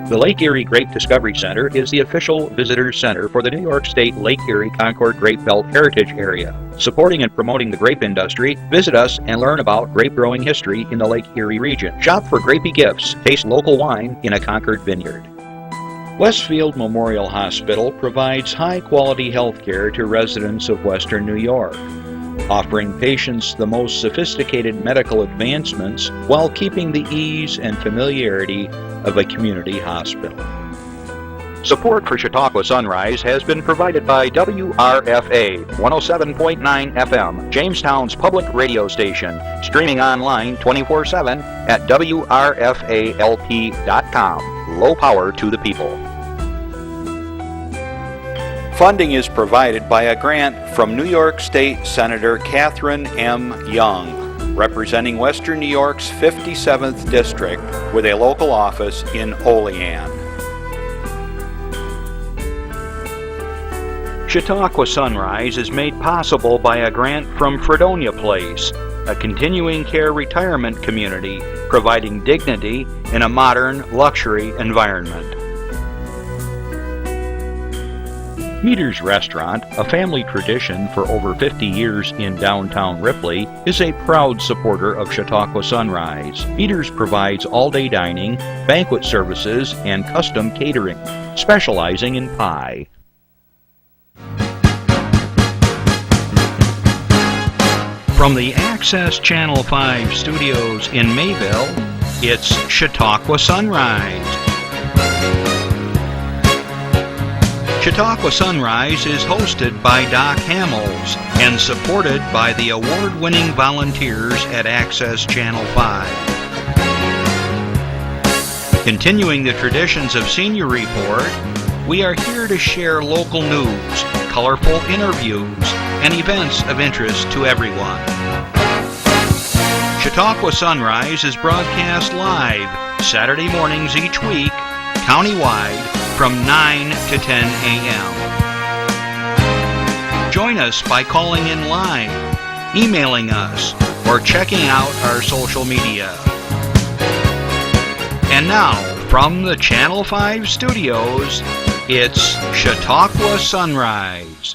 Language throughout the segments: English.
The Lake Erie Grape Discovery Center is the official visitor center for the New York State Lake Erie Concord Grape Belt Heritage Area. Supporting and promoting the grape industry, visit us and learn about grape growing history in the Lake Erie region. Shop for grapey gifts, taste local wine in a Concord vineyard. Westfield Memorial Hospital provides high-quality health care to residents of Western New York, offering patients the most sophisticated medical advancements while keeping the ease and familiarity of a community hospital. Support for Chautauqua Sunrise has been provided by WRFA 107.9 FM, Jamestown's public radio station, streaming online 24/7 at WRFALP.com. Low power to the people. Funding is provided by a grant from New York State Senator Catherine M. Young, representing Western New York's 57th District with a local office in Olean. Chautauqua Sunrise is made possible by a grant from Fredonia Place, a continuing care retirement community providing dignity in a modern luxury environment. Meter's Restaurant, a family tradition for over 50 years in downtown Ripley, is a proud supporter of Chautauqua Sunrise. Meter's provides all-day dining, banquet services, and custom catering, specializing in pie. From the Access Channel 5 studios in Mayville, it's Chautauqua Sunrise. Chautauqua Sunrise is hosted by Doc Hamels and supported by the award-winning volunteers at Access Channel 5. Continuing the traditions of Senior Report, we are here to share local news, colorful interviews, and events of interest to everyone. Chautauqua Sunrise is broadcast live Saturday mornings each week, countywide, from 9 to 10 a.m. Join us by calling in live, emailing us, or checking out our social media. And now, from the Channel 5 studios, it's Chautauqua Sunrise.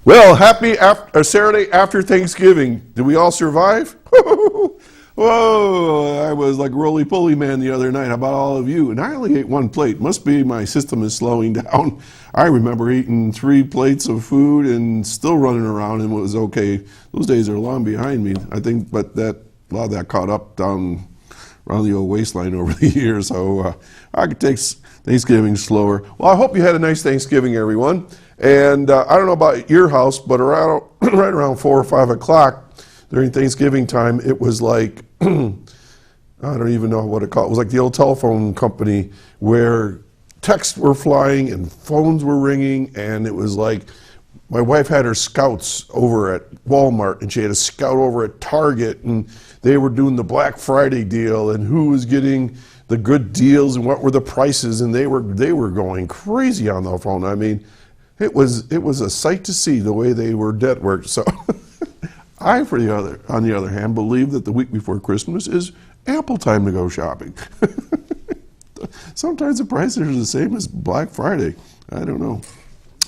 Well, happy Saturday after Thanksgiving. Did we all survive? Whoa, I was like roly-poly man the other night. How about all of you? And I only ate one plate. Must be my system is slowing down. I remember eating 3 plates of food and still running around and it was okay. Those days are long behind me, I think, but a lot of that caught up down around the old waistline over the years. So I could take Thanksgiving slower. Well, I hope you had a nice Thanksgiving, everyone. And I don't know about your house, but right around 4 or 5 o'clock during Thanksgiving time, it was like, I don't even know what it called. It was like the old telephone company where texts were flying and phones were ringing, and it was like my wife had her scouts over at Walmart, and she had a scout over at Target, and they were doing the Black Friday deal and who was getting the good deals and what were the prices, and they were going crazy on the phone. I mean, it was a sight to see the way they were networked. So I, on the other hand, believe that the week before Christmas is ample time to go shopping. Sometimes the prices are the same as Black Friday. I don't know.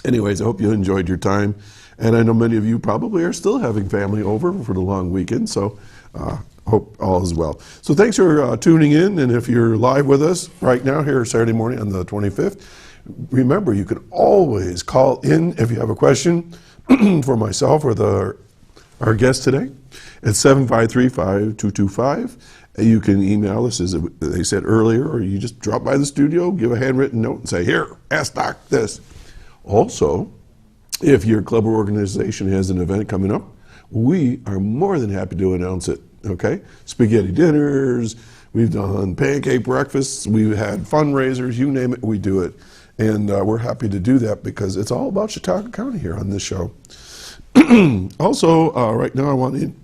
Anyways, I hope you enjoyed your time. And I know many of you probably are still having family over for the long weekend, so hope all is well. So thanks for tuning in, and if you're live with us right now here Saturday morning on the 25th, remember you can always call in if you have a question for myself or our guest today at 753-5225. You can email us, as they said earlier, or you just drop by the studio, give a handwritten note, and say, here, ask Doc this. Also, if your club or organization has an event coming up, we are more than happy to announce it, okay? Spaghetti dinners, we've done pancake breakfasts, we've had fundraisers, you name it, we do it. And we're happy to do that because it's all about Chautauqua County here on this show. Also, right now I want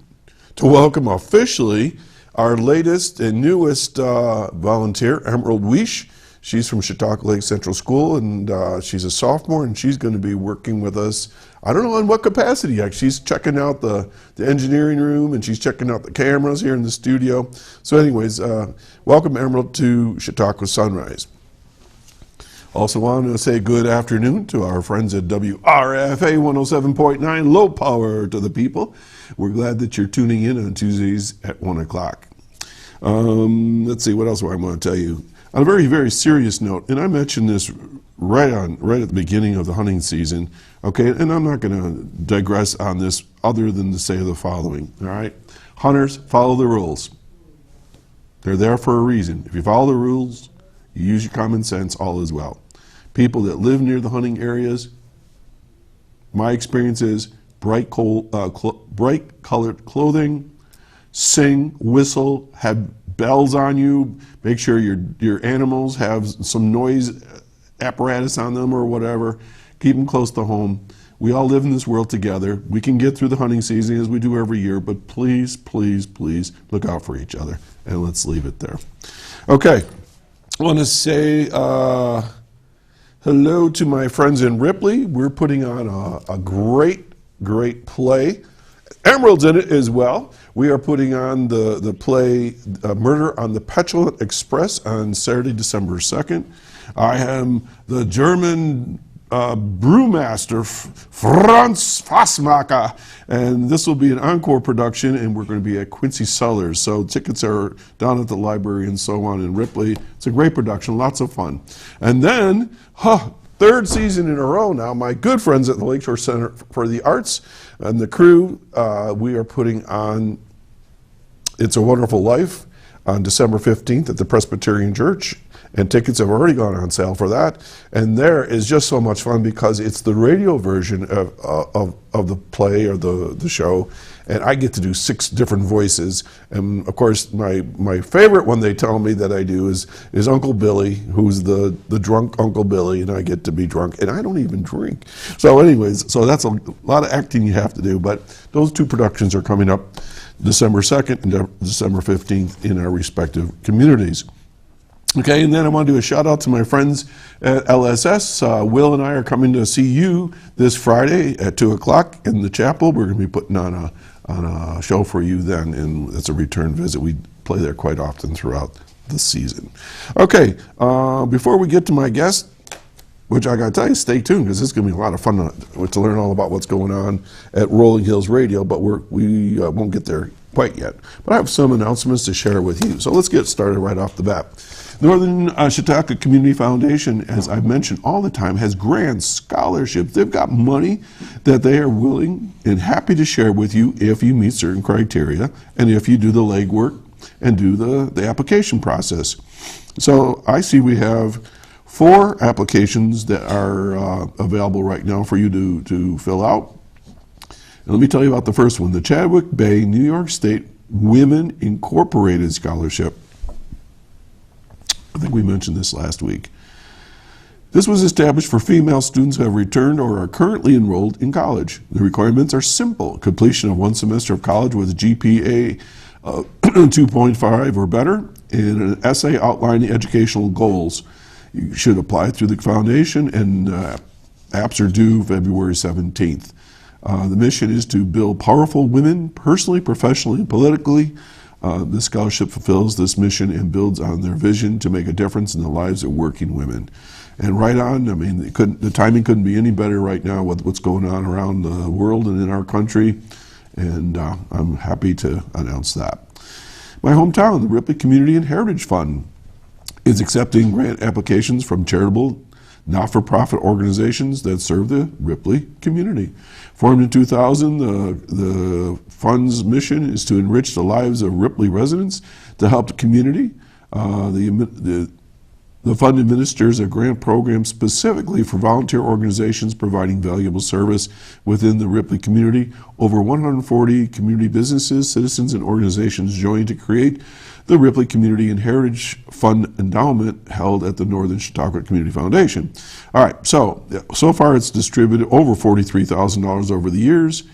to welcome officially our latest and newest volunteer, Emerald Weish. She's from Chautauqua Lake Central School, and she's a sophomore, and she's going to be working with us. I don't know in what capacity yet. She's checking out the engineering room, and she's checking out the cameras here in the studio. So anyways, welcome Emerald to Chautauqua Sunrise. Also want to say good afternoon to our friends at WRFA 107.9, low power to the people. We're glad that you're tuning in on Tuesdays at 1 o'clock. Let's see, what else do I want to tell you? On a very, very serious note, and I mentioned this right at the beginning of the hunting season, okay, and I'm not going to digress on this other than to say the following, all right? Hunters, follow the rules. They're there for a reason. If you follow the rules, you use your common sense, all is well. People that live near the hunting areas, my experience is bright colored clothing, sing, whistle, have bells on you, make sure your animals have some noise apparatus on them or whatever. Keep them close to home. We all live in this world together. We can get through the hunting season as we do every year, but please, please, please look out for each other, and let's leave it there. Okay, I want to say hello to my friends in Ripley. We're putting on a great, great play. Emerald's in it as well. We are putting on the play Murder on the Petulant Express on Saturday, December 2nd. I am the German brewmaster, Franz Fassmacher, and this will be an encore production, and we're going to be at Quincy Cellars. So tickets are down at the library and so on in Ripley. It's a great production, lots of fun. And then, third season in a row now, my good friends at the Lakeshore Center for the Arts and the crew, we are putting on It's a Wonderful Life on December 15th at the Presbyterian Church. And tickets have already gone on sale for that. And there is just so much fun because it's the radio version of the play or the show. And I get to do 6 different voices. And of course, my favorite one they tell me that I do is Uncle Billy, who's the drunk Uncle Billy, and I get to be drunk. And I don't even drink. So anyways, so that's a lot of acting you have to do. But those 2 productions are coming up December 2nd and December 15th in our respective communities. Okay, and then I want to do a shout out to my friends at LSS. Will and I are coming to see you this Friday at 2 o'clock in the chapel. We're going to be putting on a show for you then, and it's a return visit. We play there quite often throughout the season. Okay, before we get to my guest, which I got to tell you, stay tuned because it's going to be a lot of fun to learn all about what's going on at Rolling Hills Radio, but we won't get there quite yet. But I have some announcements to share with you. So let's get started right off the bat. Northern Chautauqua Community Foundation, as I've mentioned all the time, has grants, scholarships. They've got money that they are willing and happy to share with you if you meet certain criteria and if you do the legwork and do the application process. So I see we have 4 applications that are available right now for you to fill out. And let me tell you about the first one, the Chadwick Bay, New York State Women Incorporated Scholarship. I think we mentioned this last week. This was established for female students who have returned or are currently enrolled in college. The requirements are simple. Completion of 1 semester of college with a GPA 2.5 or better and an essay outlining educational goals. You should apply through the foundation, and apps are due February 17th. The mission is to build powerful women personally, professionally, and politically. This scholarship fulfills this mission and builds on their vision to make a difference in the lives of working women. And right on, I mean, the timing couldn't be any better right now with what's going on around the world and in our country, and I'm happy to announce that. My hometown, the Ripley Community and Heritage Fund, is accepting grant applications from charitable, not-for-profit organizations that serve the Ripley community. Formed in 2000, the fund's mission is to enrich the lives of Ripley residents to help the community. The fund administers a grant program specifically for volunteer organizations providing valuable service within the Ripley community. Over 140 community businesses, citizens, and organizations joined to create the Ripley Community and Heritage Fund Endowment held at the Northern Chautauqua Community Foundation. All right, so far it's distributed over $43,000 over the years.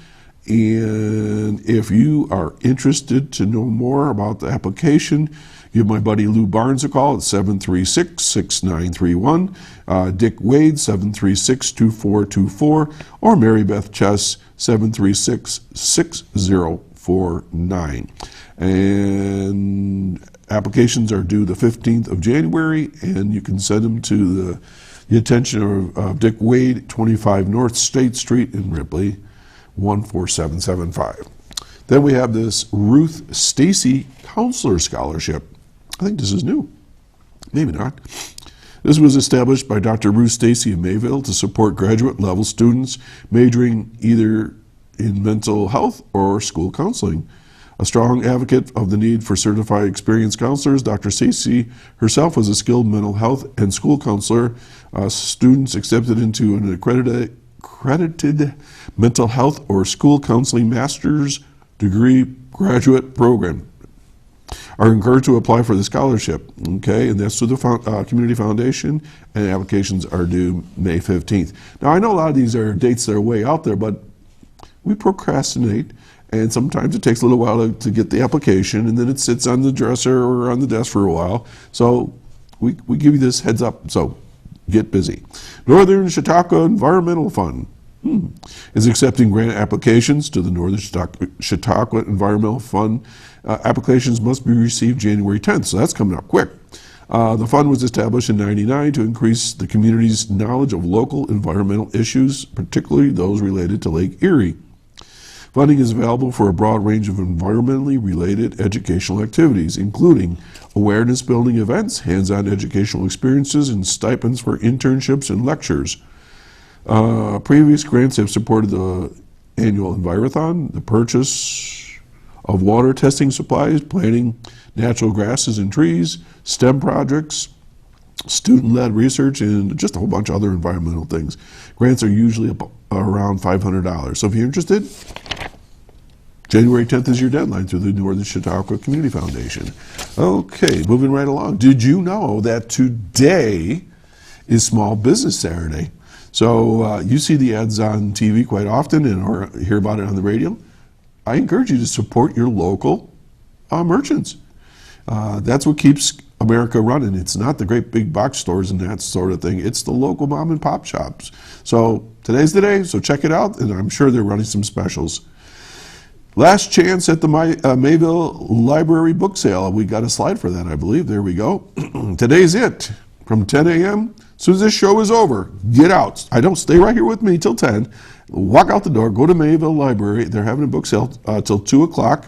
And if you are interested to know more about the application, give my buddy Lou Barnes a call at 736-6931, Dick Wade, 736-2424, or Mary Beth Chess, 736-6049. And applications are due the 15th of January, and you can send them to The attention of Dick Wade, 25 North State Street in Ripley, 14775. Then we have this Ruth Stacy Counselor Scholarship. I think this is new. Maybe not. This was established by Dr. Ruth Stacy of Mayville to support graduate level students majoring either in mental health or school counseling. A strong advocate of the need for certified experienced counselors, Dr. Stacy herself was a skilled mental health and school counselor. Students accepted into an accredited mental health or school counseling master's degree graduate program are encouraged to apply for the scholarship, okay, and that's through the Community Foundation, and applications are due May 15th. Now, I know a lot of these are dates that are way out there, but we procrastinate, and sometimes it takes a little while to get the application, and then it sits on the dresser or on the desk for a while, so we give you this heads up, so get busy. Northern Chautauqua Environmental Fund is accepting grant applications to the Northern Chautauqua Environmental Fund. Applications must be received January 10th, so that's coming up quick. The fund was established in '99 to increase the community's knowledge of local environmental issues, particularly those related to Lake Erie. Funding is available for a broad range of environmentally related educational activities, including awareness building events, hands-on educational experiences, and stipends for internships and lectures. Previous grants have supported the annual Envirothon, the purchase of water testing supplies, planting natural grasses and trees, STEM projects, student-led research, and just a whole bunch of other environmental things. Grants are usually around $500. So if you're interested, January 10th is your deadline through the Northern Chautauqua Community Foundation. Okay, moving right along. Did you know that today is Small Business Saturday? So you see the ads on TV quite often or hear about it on the radio. I encourage you to support your local merchants. That's what keeps America running. It's not the great big box stores and that sort of thing. It's the local mom and pop shops. So today's the day, so check it out, and I'm sure they're running some specials. Last chance at the Mayville Library book sale. We got a slide for that, I believe. There we go. Today's it. From 10 a.m. As soon as this show is over, get out. I don't stay right here with me till 10. Walk out the door, go to Mayville Library. They're having a book sale till 2 o'clock.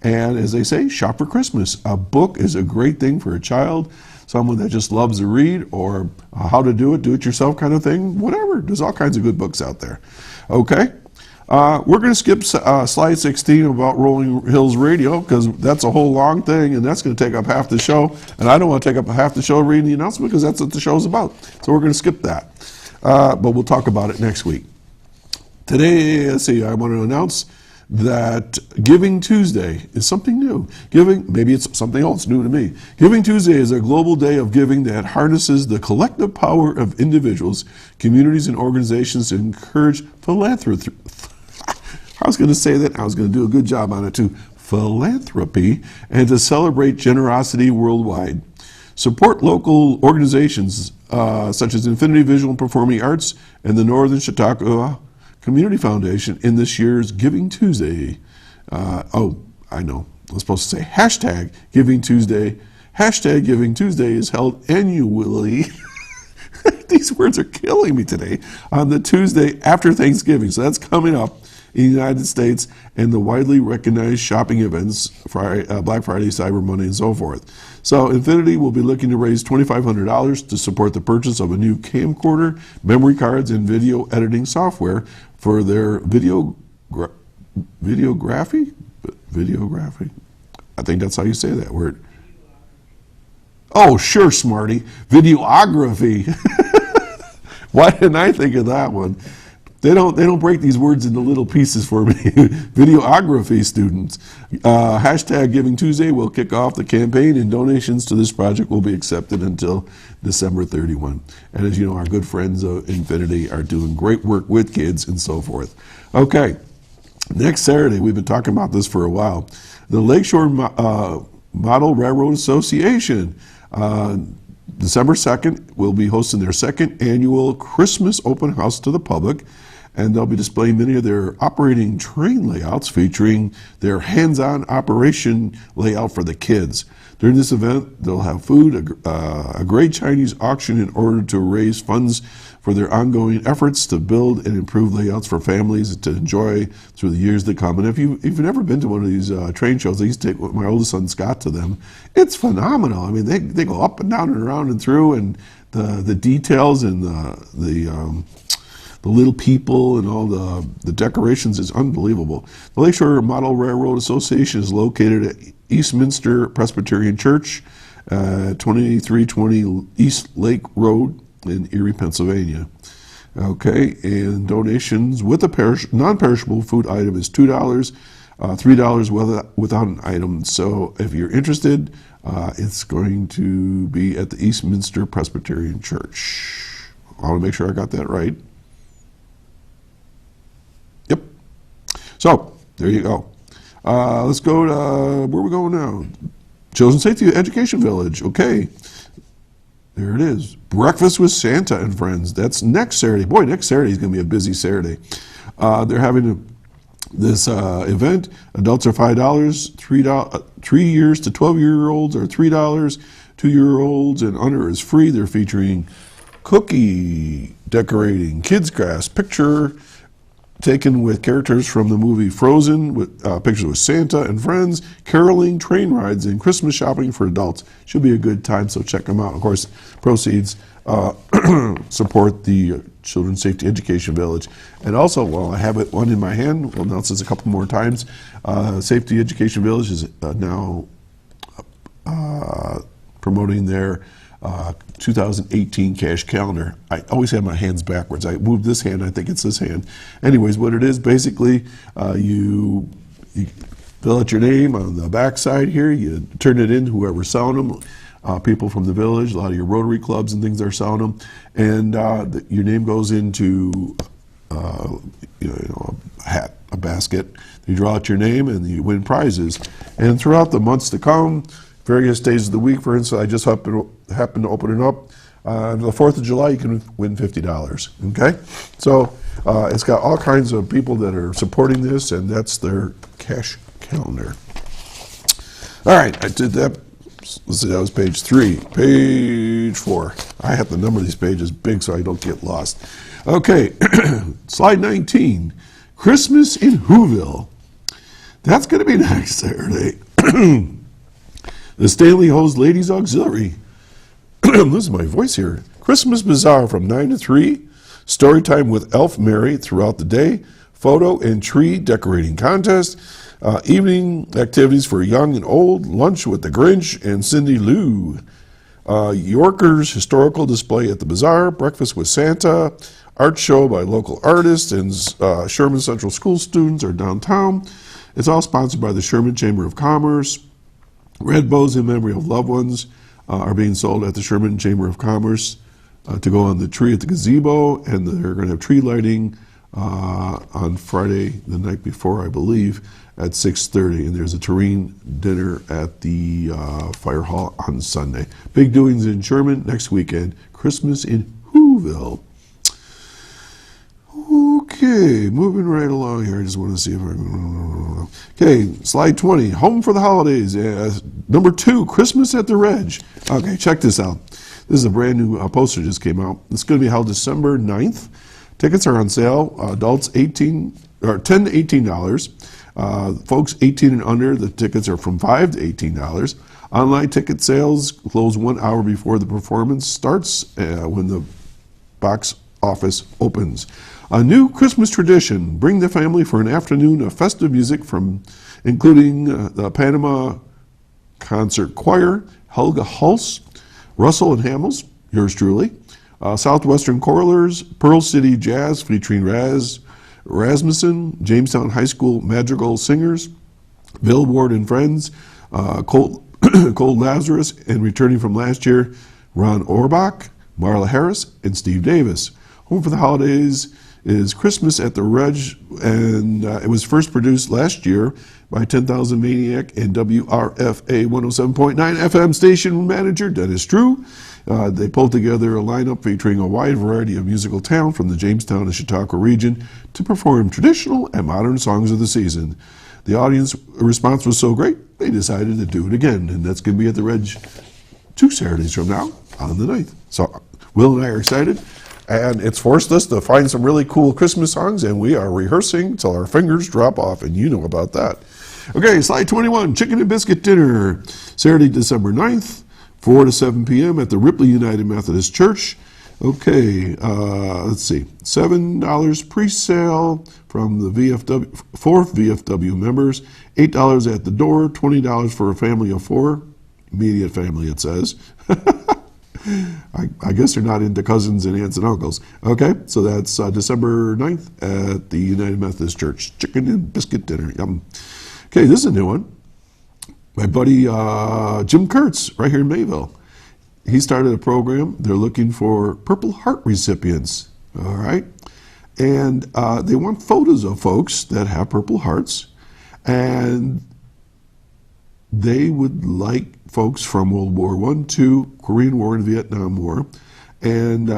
And as they say, shop for Christmas. A book is a great thing for a child, someone that just loves to read, or how to do it yourself kind of thing, whatever. There's all kinds of good books out there. Okay. We're going to skip slide 16 about Rolling Hills Radio, because that's a whole long thing, and that's going to take up half the show. And I don't want to take up half the show reading the announcement, because that's what the show's about. So we're going to skip that. But we'll talk about it next week. Today, let's see, I want to announce that Giving Tuesday is something new. Maybe it's something else new to me. Giving Tuesday is a global day of giving that harnesses the collective power of individuals, communities, and organizations to encourage philanthropy. I was going to say that. I was going to do a good job on it too. Philanthropy, and to celebrate generosity worldwide. Support local organizations such as Infinity Visual and Performing Arts and the Northern Chautauqua Community Foundation in this year's Giving Tuesday. Oh, I know. I was supposed to say hashtag Giving Tuesday. Hashtag Giving Tuesday is held annually. These words are killing me today. On the Tuesday after Thanksgiving. So that's coming up in the United States, and the widely recognized shopping events, Black Friday, Cyber Monday, and so forth. So Infinity will be looking to raise $2,500 to support the purchase of a new camcorder, memory cards, and video editing software for their videography? I think that's how you say that word. Oh, sure, smarty. Videography. Why didn't I think of that one? They don't break these words into little pieces for me. Videography students. Hashtag Giving Tuesday will kick off the campaign, and donations to this project will be accepted until December 31. And as you know, our good friends of Infinity are doing great work with kids and so forth. Okay, next Saturday, we've been talking about this for a while. The Lakeshore Model Railroad Association, December 2nd, will be hosting their second annual Christmas open house to the public. and they'll be displaying many of their operating train layouts featuring their hands-on operation layout for the kids. During this event, they'll have food, a great Chinese auction in order to raise funds for their ongoing efforts to build and improve layouts for families to enjoy through the years to come. And if you've never been to one of these train shows, I used to take my oldest son Scott to them. It's phenomenal. I mean, they go up and down and around and through, and the details and the little people and all the decorations is unbelievable. The Lakeshore Model Railroad Association is located at Eastminster Presbyterian Church, 2320 East Lake Road in Erie, Pennsylvania. Okay, and donations with a non-perishable food item is $2, $3 without an item. So if you're interested, it's going to be at the Eastminster Presbyterian Church. I want to make sure I got that right. Yep. So there you go. Let's go to where we going now. Children's Safety Education Village. Okay. There it is. Breakfast with Santa and Friends. That's next Saturday. Boy, next Saturday is going to be a busy Saturday. They're having this event. Adults are $5. 3 years to 12-year-olds are $3. 2-year-olds and under is free. They're featuring cookie decorating, kids crafts, picture taken with characters from the movie Frozen, with pictures with Santa and friends, caroling, train rides, and Christmas shopping for adults. Should be a good time, so check them out. Of course, proceeds support the Children's Safety Education Village. And also, while I have one in my hand, we'll announce this a couple more times, Safety Education Village is now promoting their 2018 cash calendar. I always have my hands backwards. I moved this hand, I think it's this hand. Anyways, what it is, basically, you fill out your name on the back side here, you turn it in to whoever's selling them, people from the village, a lot of your Rotary clubs and things are selling them, and your name goes into a hat, a basket. You draw out your name and you win prizes. And throughout the months to come, various days of the week, for instance, I just happened to open it up. On the 4th of July, you can win $50, okay? So it's got all kinds of people that are supporting this, and that's their cash calendar. All right, I did that. Let's see, that was page 3. Page 4. I have to number these pages big so I don't get lost. Okay, slide 19. Christmas in Whoville. That's going to be next Saturday. The Stanley Hose Ladies Auxiliary. Losing my voice here. Christmas Bazaar from 9 to 3. Story time with Elf Mary throughout the day. Photo and tree decorating contest. Evening activities for young and old. Lunch with the Grinch and Cindy Lou. Yorker's historical display at the bazaar. Breakfast with Santa. Art show by local artists and Sherman Central School students are downtown. It's all sponsored by the Sherman Chamber of Commerce. Red bows in memory of loved ones are being sold at the Sherman Chamber of Commerce to go on the tree at the gazebo, and they're going to have tree lighting on Friday, the night before, I believe, at 6:30. And there's a terrain dinner at the fire hall on Sunday. Big doings in Sherman next weekend. Christmas in Whoville. Okay, moving right along here. I just want to see if I... Okay, slide 20. Home for the holidays. Number 2, Christmas at the Reg. Okay, check this out. This is a brand new poster just came out. It's going to be held December 9th. Tickets are on sale. Adults $10 to $18. Folks 18 and under, the tickets are from $5 to $18. Online ticket sales close 1 hour before the performance starts when the box office opens. A new Christmas tradition. Bring the family for an afternoon of festive music from including the Panama Concert Choir, Helga Hulse, Russell and Hamels, yours truly, Southwestern Choralers, Pearl City Jazz featuring Rasmussen, Jamestown High School Madrigal Singers, Bill Ward and Friends, Cold Lazarus, and returning from last year, Ron Orbach, Marla Harris, and Steve Davis. Home for the Holidays is Christmas at the Reg, and it was first produced last year by 10,000 Maniac and WRFA 107.9 FM station manager Dennis Drew. They pulled together a lineup featuring a wide variety of musical talent from the Jamestown and Chautauqua region to perform traditional and modern songs of the season. The audience response was so great, they decided to do it again, and that's going to be at the Reg 2 Saturdays from now on the 9th. So Will and I are excited, and it's forced us to find some really cool Christmas songs, and we are rehearsing till our fingers drop off, and you know about that. Okay, slide 21, Chicken and Biscuit Dinner, Saturday, December 9th, 4 to 7 p.m. at the Ripley United Methodist Church. Okay, let's see, $7 pre-sale from the VFW, for VFW members, $8 at the door, $20 for a family of 4, immediate family it says. I guess they're not into cousins and aunts and uncles. Okay, so that's December 9th at the United Methodist Church. Chicken and biscuit dinner, yum. Okay, this is a new one. My buddy Jim Kurtz, right here in Mayville. He started a program. They're looking for Purple Heart recipients, all right? And they want photos of folks that have Purple Hearts, and they would like folks from World War I, II, Korean War, and Vietnam War. And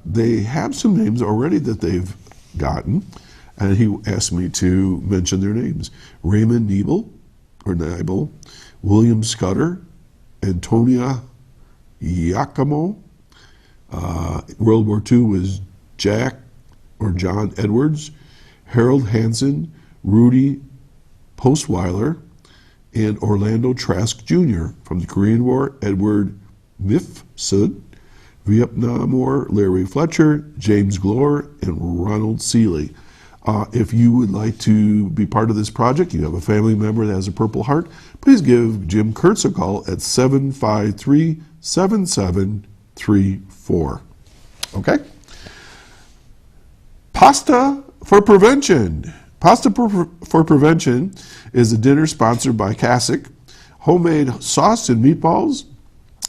they have some names already that they've gotten, and he asked me to mention their names. Raymond Nibel, William Scudder, Antonia Giacomo. World War II was Jack or John Edwards, Harold Hansen, Rudy Postweiler, and Orlando Trask Jr. From the Korean War, Edward Mifsud, Vietnam War, Larry Fletcher, James Glore, and Ronald Seeley. If you would like to be part of this project, you have a family member that has a Purple Heart, please give Jim Kurtz a call at 753-7734. Okay? Pasta for Prevention. Pasta for Prevention is a dinner sponsored by Casic. Homemade sauce and meatballs.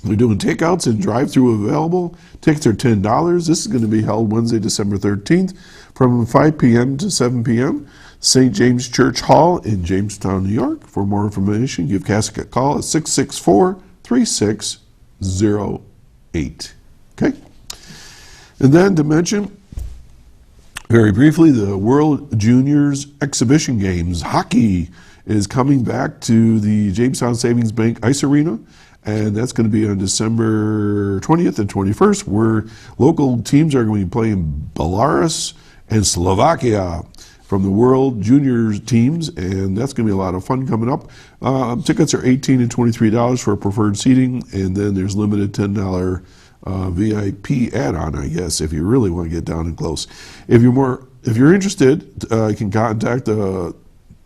They're doing takeouts and drive-through available. Tickets are $10. This is going to be held Wednesday, December 13th from 5 p.m. to 7 p.m. St. James Church Hall in Jamestown, New York. For more information, give Casic a call at 664-3608. Okay? And then to mention, very briefly, the World Juniors Exhibition Games. Hockey is coming back to the Jamestown Savings Bank Ice Arena, and that's going to be on December 20th and 21st, where local teams are going to be playing Belarus and Slovakia from the World Juniors teams, and that's going to be a lot of fun coming up. Tickets are $18 and $23 for preferred seating, and then there's limited $10 VIP add-on, I guess, if you really want to get down and close. If you're interested, you can contact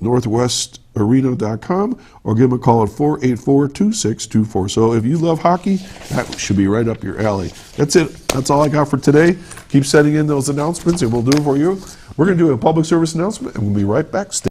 northwestarena.com or give them a call at 484-2624. So if you love hockey, that should be right up your alley. That's it. That's all I got for today. Keep sending in those announcements and we'll do it for you. We're going to do a public service announcement and we'll be right back. Stay.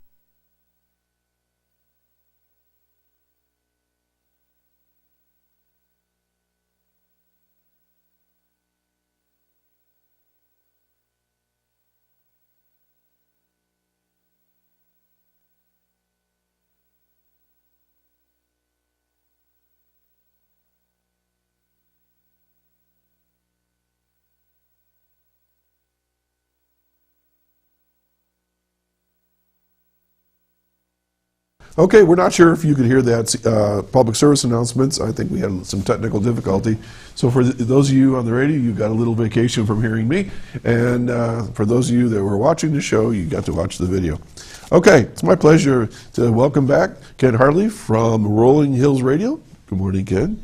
Okay, we're not sure if you could hear that public service announcements. I think we had some technical difficulty. So for those of you on the radio, you got a little vacation from hearing me. And for those of you that were watching the show, you got to watch the video. Okay, it's my pleasure to welcome back Ken Hardley from Rolling Hills Radio. Good morning, Ken.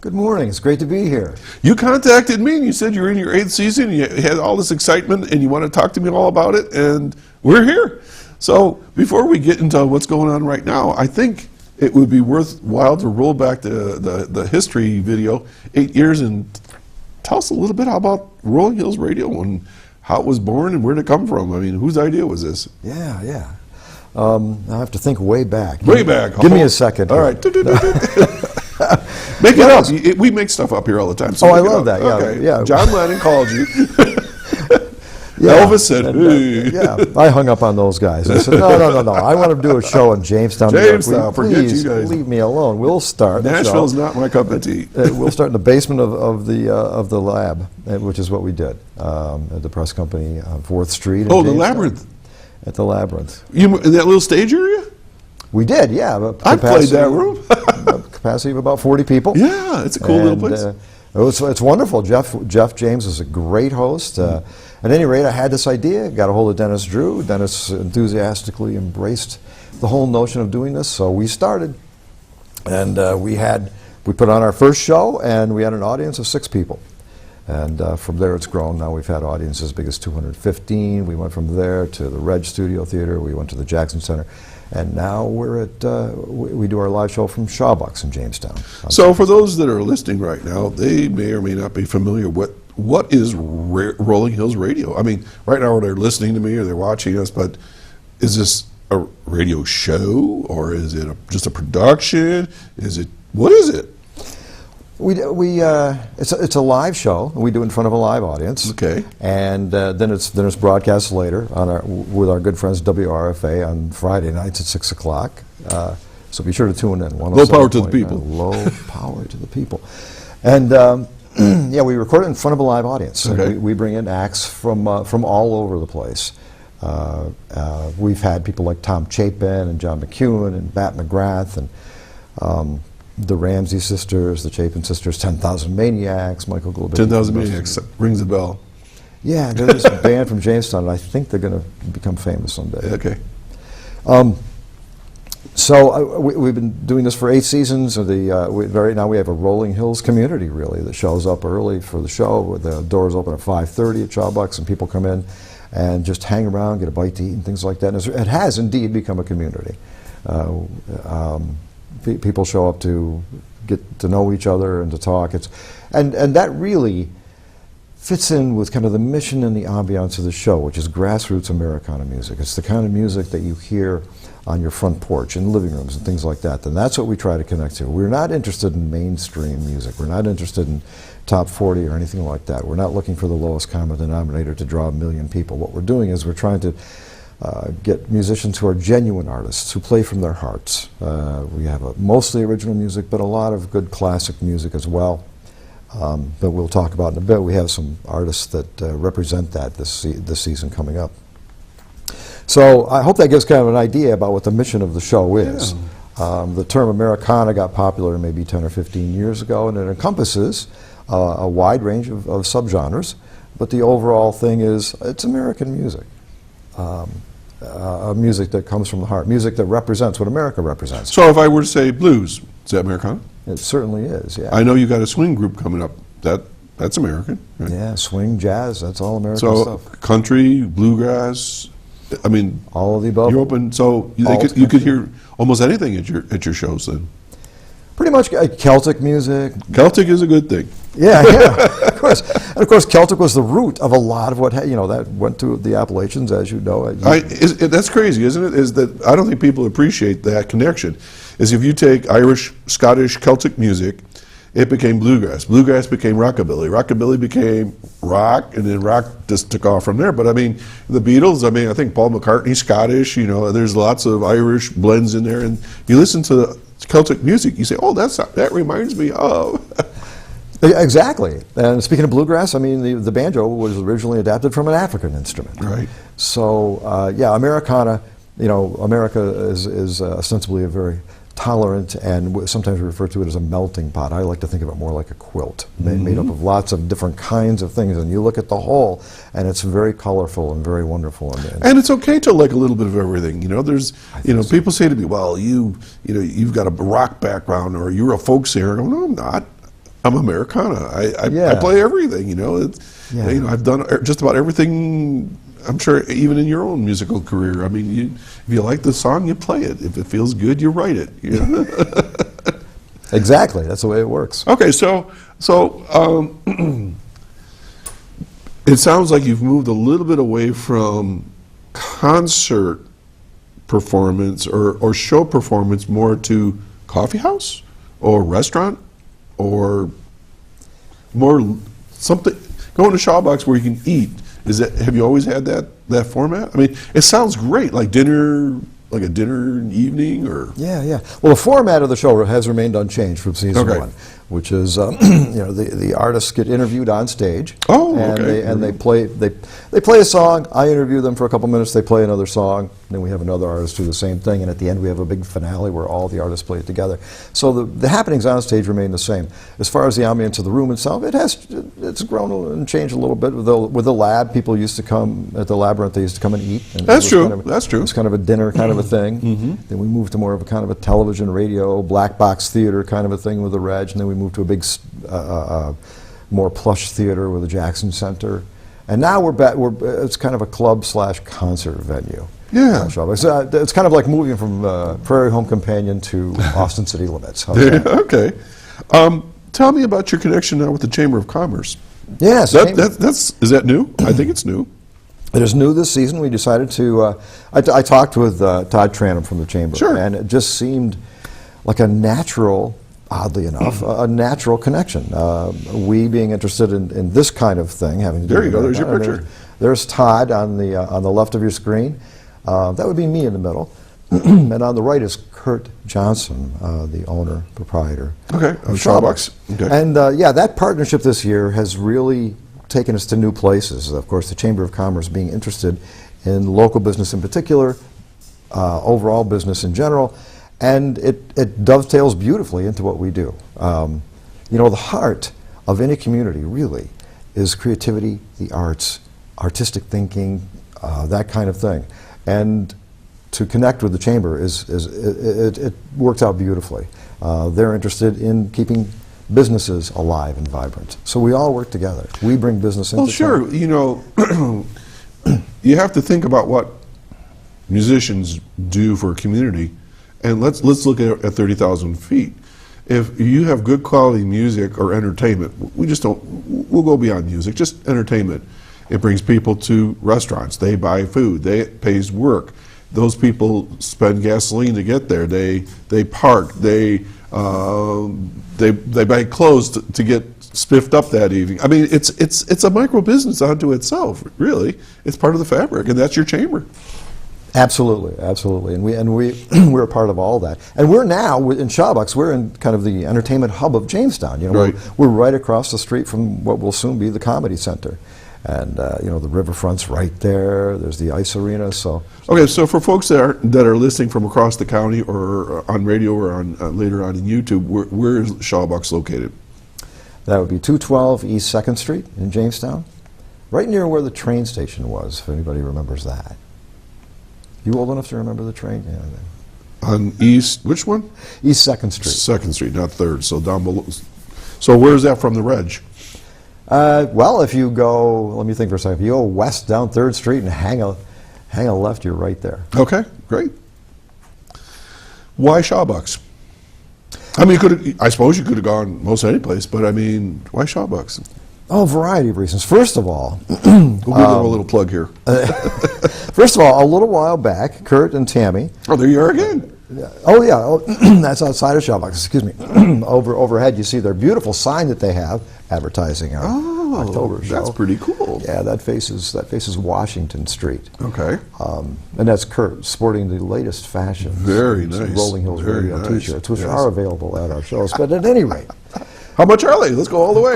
Good morning. It's great to be here. You contacted me and you said you're in your 8th season, and you had all this excitement and you want to talk to me all about it, and we're here. So before we get into what's going on right now, I think it would be worthwhile to roll back the history video, 8 years, and tell us a little bit about Rolling Hills Radio and how it was born and where did it come from. I mean, whose idea was this? Yeah. I have to think way back. Way back. Give me a second. All right. Make it up. We make stuff up here all the time. So I love that. Yeah, Okay. yeah. John Lennon called you. Elvis said, and, hey. yeah, I hung up on those guys. I said, no. I want to do a show in Jamestown, New York. Jamestown, forget Please you guys. leave me alone. We'll start. Nashville's not my cup of tea. We'll start in the basement of the lab, which is what we did at the press company on 4th Street. in Oh, the Jamestown. Labyrinth. At the Labyrinth. You in that little stage area? We did, yeah. I played that room. Capacity of about 40 people. Yeah, it's a cool little place. It's wonderful. Jeff James is a great host. At any rate, I had this idea, got a hold of Dennis Drew. Dennis enthusiastically embraced the whole notion of doing this, so we started. And we put on our first show, and we had an audience of 6 people. And from there it's grown. Now we've had audiences as big as 215. We went from there to the Reg Studio Theater. We went to the Jackson Center. And now we're at, we do our live show from Shawbucks in Jamestown. So for those that are listening right now, they may or may not be familiar with what is Rolling Hills Radio. I mean, right now they're listening to me or they're watching us, but is this a radio show or is it just a production? What is it? It's a live show. We do it in front of a live audience. Okay. And then it's broadcast later with our good friends WRFA on Friday nights at 6 o'clock. So be sure to tune in. Low power to the people. Low power to the people. And yeah, we record it in front of a live audience. Okay. We bring in acts from all over the place. We've had people like Tom Chapin and John McEwen and Bat McGrath and the Ramsey Sisters, the Chapin Sisters, 10,000 Maniacs, Michael Goldberg. 10,000 Maniacs rings a bell. Yeah, there's this band from Jamestown, and I think they're going to become famous someday. Okay. So we've been doing this for 8 seasons. Right now we have a Rolling Hills community, really, that shows up early for the show. The doors open at 5:30 at Shawbucks, and people come in and just hang around, get a bite to eat, and things like that. And it has indeed become a community. People show up to get to know each other and to talk. And that really fits in with kind of the mission and the ambiance of the show, which is grassroots Americana music. It's the kind of music that you hear on your front porch, in living rooms and things like that. And that's what we try to connect to. We're not interested in mainstream music. We're not interested in top 40 or anything like that. We're not looking for the lowest common denominator to draw 1 million people. What we're doing is we're trying to get musicians who are genuine artists, who play from their hearts. We have mostly original music, but a lot of good classic music as well. That we'll talk about in a bit. We have some artists that represent that this season coming up. So I hope that gives kind of an idea about what the mission of the show is. Yeah. The term Americana got popular maybe 10 or 15 years ago, and it encompasses a wide range of subgenres, but the overall thing is it's American music. Music that comes from the heart, music that represents what America represents. So if I were to say blues, is that Americana? It certainly is, yeah. I know you got a swing group coming up. That's American, right? Yeah, swing, jazz, that's all American so stuff. Country, bluegrass, I mean, all of the above. You're open, so you could hear almost anything at your shows then. Pretty much Celtic music. Celtic is a good thing. Yeah, of course. And of course, Celtic was the root of a lot of what that went to the Appalachians, as you know. That's crazy, isn't it? Is that I don't think people appreciate that connection. Is if you take Irish, Scottish, Celtic music, it became bluegrass. Bluegrass became rockabilly. Rockabilly became rock, and then rock just took off from there. But I mean, the Beatles. I mean, I think Paul McCartney's Scottish. You know, there's lots of Irish blends in there, and you listen to the Celtic music, you say, "Oh, that reminds me of." Exactly. And speaking of bluegrass, I mean, the banjo was originally adapted from an African instrument. Right. So, yeah, Americana, America is ostensibly a very tolerant, and sometimes we refer to it as a melting pot. I like to think of it more like a quilt, made up of lots of different kinds of things. And you look at the whole, and it's very colorful and very wonderful. And it's okay to like a little bit of everything. There's, people say to me, "Well, you've got a rock background, or you're a folk singer." I go, "No, I'm not. I'm Americana. I play everything. I've done just about everything." I'm sure even in your own musical career. I mean, if you like the song, you play it. If it feels good, you write it. Exactly. That's the way it works. Okay, so it sounds like you've moved a little bit away from concert performance or show performance more to coffee house or restaurant or more something, going to Shawbucks where you can eat Have you always had that format? I mean, it sounds great, like dinner, like a dinner evening, or Yeah. Well, the format of the show has remained unchanged from season Okay. one, which is the artists get interviewed on stage. Oh, and okay. they play a song. I interview them for a couple minutes. They play another song. Then we have another artist do the same thing, and at the end we have a big finale where all the artists play it together. So the happenings on stage remain the same. As far as the ambience of the room itself, it's grown and changed a little bit with the lab. People used to come at the Labyrinth. They used to come and eat. And That's true. That's true. It's kind of a dinner kind of a thing. Then we moved to more of a kind of a television, radio, black box theater kind of a thing with the Reg, and then we moved to a big, more plush theater with the Jackson Center, and now we're back. It's kind of a club/concert venue. Yeah. It's kind of like moving from Prairie Home Companion to Austin City Limits. How's that? Okay. Tell me about your connection now with the Chamber of Commerce. Yes. Is that new? I think it's new. It is new this season. We decided to. I talked with Todd Tranum from the Chamber, Sure. and it just seemed like a natural, oddly enough, a natural connection. We being interested in this kind of thing, having to do There you with go. that. There's your And picture. There's Todd on the left of your screen. That would be me in the middle, and on the right is Kurt Johnson, the owner proprietor. Okay. Of Shawbucks. Okay. And that partnership this year has really taken us to new places. Of course, the Chamber of Commerce being interested in local business in particular, overall business in general, and it dovetails beautifully into what we do. The heart of any community really is creativity, the arts, artistic thinking, that kind of thing. And to connect with the Chamber it works out beautifully. They're interested in keeping businesses alive and vibrant. So we all work together. We bring business into Well, sure. town. You have to think about what musicians do for a community, and let's look at 30,000 feet. If you have good quality music or entertainment, we'll go beyond music, just entertainment. It brings people to restaurants. They buy food. It pays work. Those people spend gasoline to get there. They park. They buy clothes to get spiffed up that evening. I mean, it's a micro business unto itself. Really, it's part of the fabric, and that's your chamber. Absolutely, and we're a part of all that. And we're now in Shawbucks. We're in kind of the entertainment hub of Jamestown. Right. We're right across the street from what will soon be the Comedy Center, and the riverfront's right there. There's the ice arena. So Okay, so for folks that are listening from across the county or on radio or on later on in YouTube, where is Shawbucks located? that would be 212 East 2nd Street in Jamestown, right near where the train station was. If anybody remembers that. You old enough to remember the train? Yeah. On East, which one? East 2nd Street. 2nd Street, not 3rd, so down below. So where's that from the Reg? Well, if you go, let me think for a second. If you go west down 3rd Street and hang a left, you're right there. Okay, great. Why Shawbucks? I mean, I suppose you could have gone most any place, but I mean, why Shawbucks? Oh, a variety of reasons. First of all, We'll give them a little plug here. first of all, a little while back, Kurt and Tammy. Oh, there you are again. Oh yeah, that's outside of Shawbucks. Excuse me. Overhead, you see their beautiful sign that they have advertising our October show. That's pretty cool. Yeah, that faces Washington Street. Okay. And that's Kurt sporting the latest fashions. Very Some nice. Rolling Hills Very Radio nice. T-shirts, which Yes. are available at our shows. But at any rate, How much are they? Let's go all the way.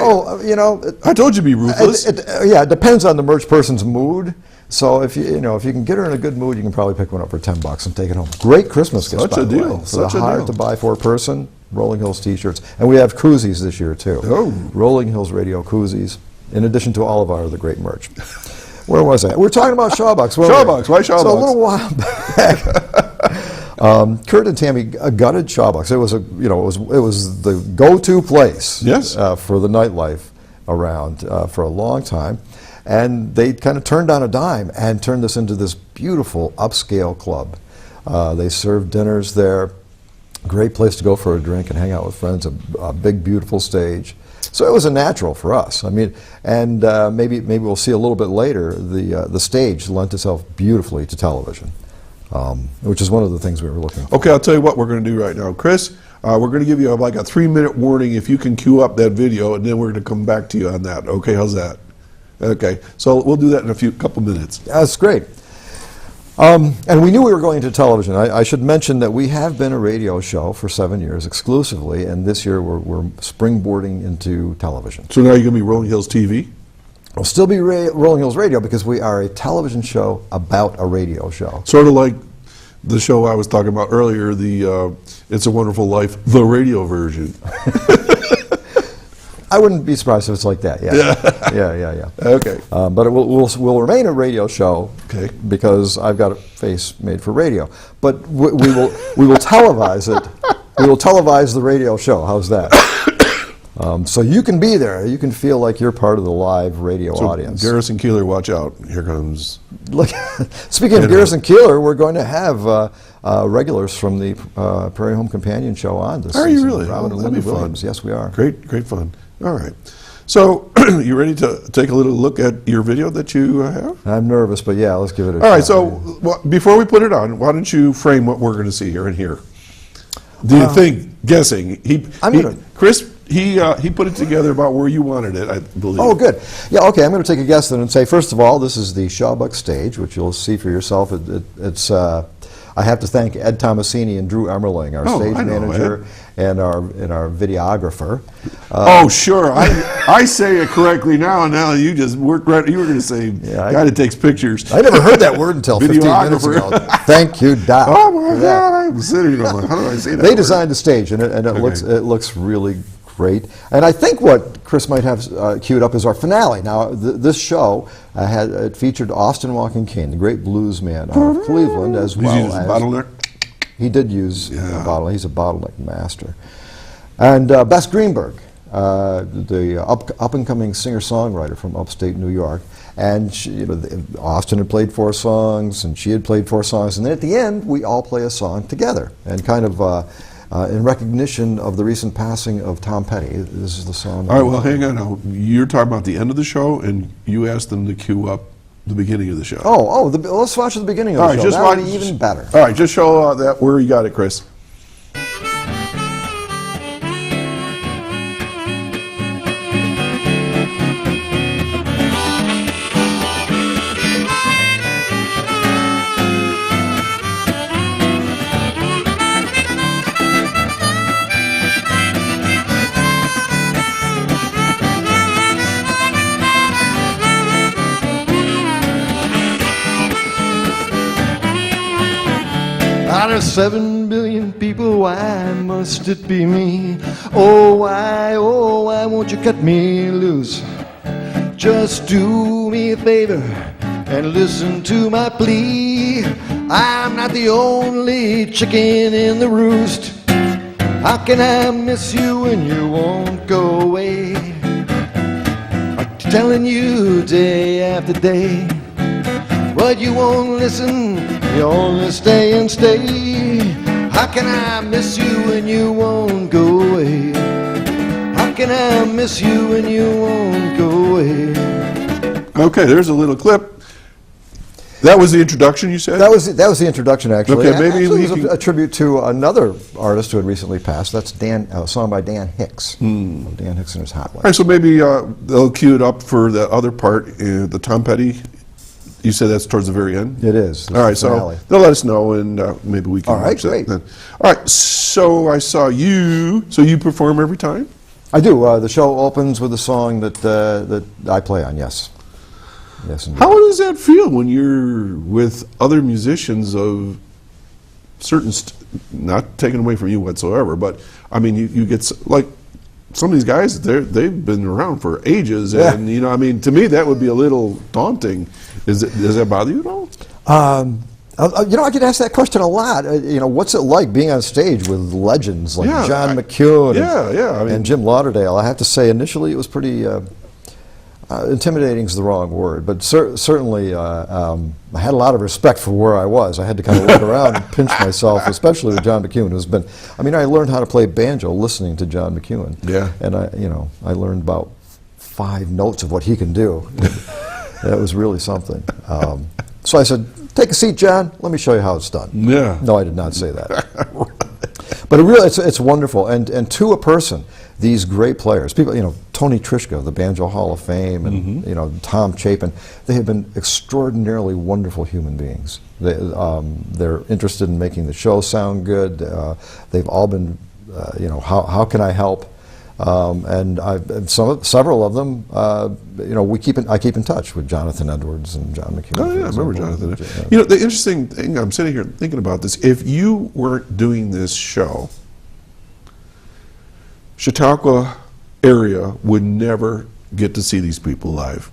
I told you to be ruthless. It depends on the merch person's mood. So if you can get her in a good mood, you can probably pick one up for $10 and take it home. Great Christmas gift, Such by a the deal. way. For Such the a hard deal. to buy for a person, Rolling Hills T-shirts, and we have koozies this year too. Oh. Rolling Hills Radio koozies, in addition to all of our other great merch. Where was I? We're talking about Shawbucks. Shawbucks. Why Shawbucks? So a little while back, Kurt and Tammy gutted Shawbucks. It was the go-to place. Yes. For the nightlife around for a long time. And they kind of turned on a dime and turned this into this beautiful upscale club. They served dinners there. Great place to go for a drink and hang out with friends. A big, beautiful stage. So it was a natural for us. I mean, and maybe we'll see a little bit later. The stage lent itself beautifully to television, which is one of the things we were looking for. Okay, I'll tell you what we're going to do right now. Chris, we're going to give you like a 3-minute warning if you can cue up that video, and then we're going to come back to you on that. Okay, how's that? Okay, so we'll do that in a couple minutes. That's great. And we knew we were going to television. I should mention that we have been a radio show for 7 years exclusively, and this year we're springboarding into television. So now you're going to be Rolling Hills TV? We'll still be Rolling Hills Radio because we are a television show about a radio show. Sort of like the show I was talking about earlier, the It's a Wonderful Life, the radio version. I wouldn't be surprised if it's like that. Yeah. Okay. But it will remain a radio show. Okay. Because I've got a face made for radio. But we will televise it. We will televise the radio show. How's that? So you can be there. You can feel like you're part of the live radio audience. Garrison Keillor, watch out. Here comes. Look, speaking of Garrison Keillor, we're going to have regulars from the Prairie Home Companion show on this season. Are you really? Robin and That'd Linda be fun. Williams. Yes, we are. Great fun. All right. So, you ready to take a little look at your video that you have? I'm nervous, but yeah, let's give it a shot. All right, so before we put it on, why don't you frame what we're going to see here and here? Do you think, guessing, Chris, he put it together about where you wanted it, I believe. Oh, good. Yeah, okay, I'm going to take a guess then and say, first of all, this is the Shawbuck stage, which you'll see for yourself. It's I have to thank Ed Tomasini and Drew Emmerling, our stage manager and our videographer. Oh, sure. I say it correctly now, and now you just worked right. You were going to say guy that takes pictures. I never heard that word until 15 minutes ago. Thank you, Doc. Oh my God! I'm sitting going, how do I say that? They designed the stage, and it looks really great. And I think what Chris might have queued up is our finale. Now, this show it featured Austin Walking King, the great blues man out of Cleveland, as well as bottleneck. He did use a bottle. He's a bottleneck master. And Bess Greenberg, the up-and-coming singer-songwriter from upstate New York. And she, Austin had played 4 songs, and she had played 4 songs. And then at the end, we all play a song together. And kind of in recognition of the recent passing of Tom Petty, this is the song. All right, well, hang on now. You're talking about the end of the show, and you asked them to cue up the beginning of the show. Let's watch the beginning of the show. That would be even better. All right, just show that where you got it, Chris. Out of 7 billion people, why must it be me? Oh, why won't you cut me loose? Just do me a favor and listen to my plea. I'm not the only chicken in the roost. How can I miss you when you won't go away? I'm telling you day after day, but you won't listen, you only stay and stay. How can I miss you when you won't go away? How can I miss you when you won't go away? Okay, there's a little clip. That was the introduction, you said? That was the introduction, actually. Okay, maybe it was a tribute to another artist who had recently passed. That's a song by Dan Hicks. Dan Hicks and his Hardley. All right, so maybe they'll cue it up for the other part, the Tom Petty. You said that's towards the very end? It is. All right, so they'll let us know, and maybe we can watch great. that then. All right, so I saw you. So you perform every time? I do. The show opens with a song that I play on, yes. Yes, indeed. How does that feel when you're with other musicians of certain, not taken away from you whatsoever, but I mean, you get, like, some of these guys, they've been around for ages, and, I mean, to me, that would be a little daunting. Does that bother you at all? I get asked that question a lot. What's it like being on stage with legends like John McEwen and Jim Lauderdale? I have to say, initially, it was pretty... intimidating is the wrong word, but certainly I had a lot of respect for where I was. I had to kind of look around and pinch myself, especially with John McEwen, who's been, I learned how to play banjo listening to John McEwen. Yeah. And I learned about 5 notes of what he can do. That was really something. So I said, take a seat, John. Let me show you how it's done. Yeah. No, I did not say that. But it's wonderful. And to a person, these great players, people, Tony Trischka, the Banjo Hall of Fame, and Tom Chapin, they have been extraordinarily wonderful human beings. They're interested in making the show sound good. They've all been, how can I help? And several of them, I keep in touch with Jonathan Edwards and John McHugh. Oh yeah, I remember Jonathan. The interesting thing, I'm sitting here thinking about this. If you weren't doing this show, Chautauqua area would never get to see these people live.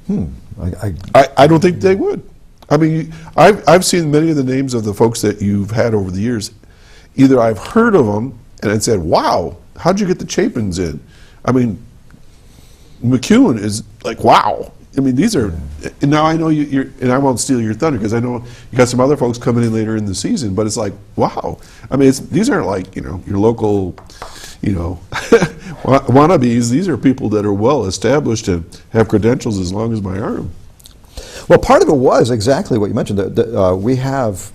I don't think they would. I mean, I've seen many of the names of the folks that you've had over the years. Either I've heard of them and I said, wow, how'd you get the Chapins in? I mean, McEwen is like, wow. I mean, these are, and now I know you're, and I won't steal your thunder because I know you got some other folks coming in later in the season, but it's like, wow. I mean, these aren't like, your local, wannabes. These are people that are well established and have credentials as long as my arm. Well, part of it was exactly what you mentioned. We have,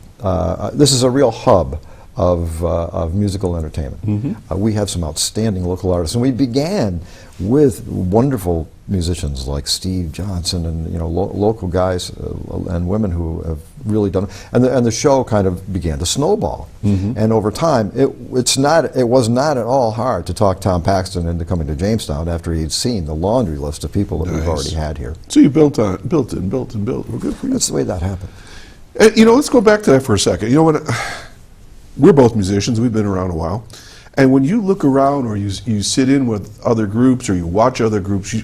this is a real hub of musical entertainment. We have some outstanding local artists, and we began with wonderful musicians like Steve Johnson and local guys and women who have really done it. And the show kind of began to snowball. And over time, it was not at all hard to talk Tom Paxton into coming to Jamestown after he'd seen the laundry list of people that we've already had here. So you built. Well, good for you. That's the way that happened. And, let's go back to that for a second. When we're both musicians, we've been around a while, and when you look around or you sit in with other groups or you watch other groups,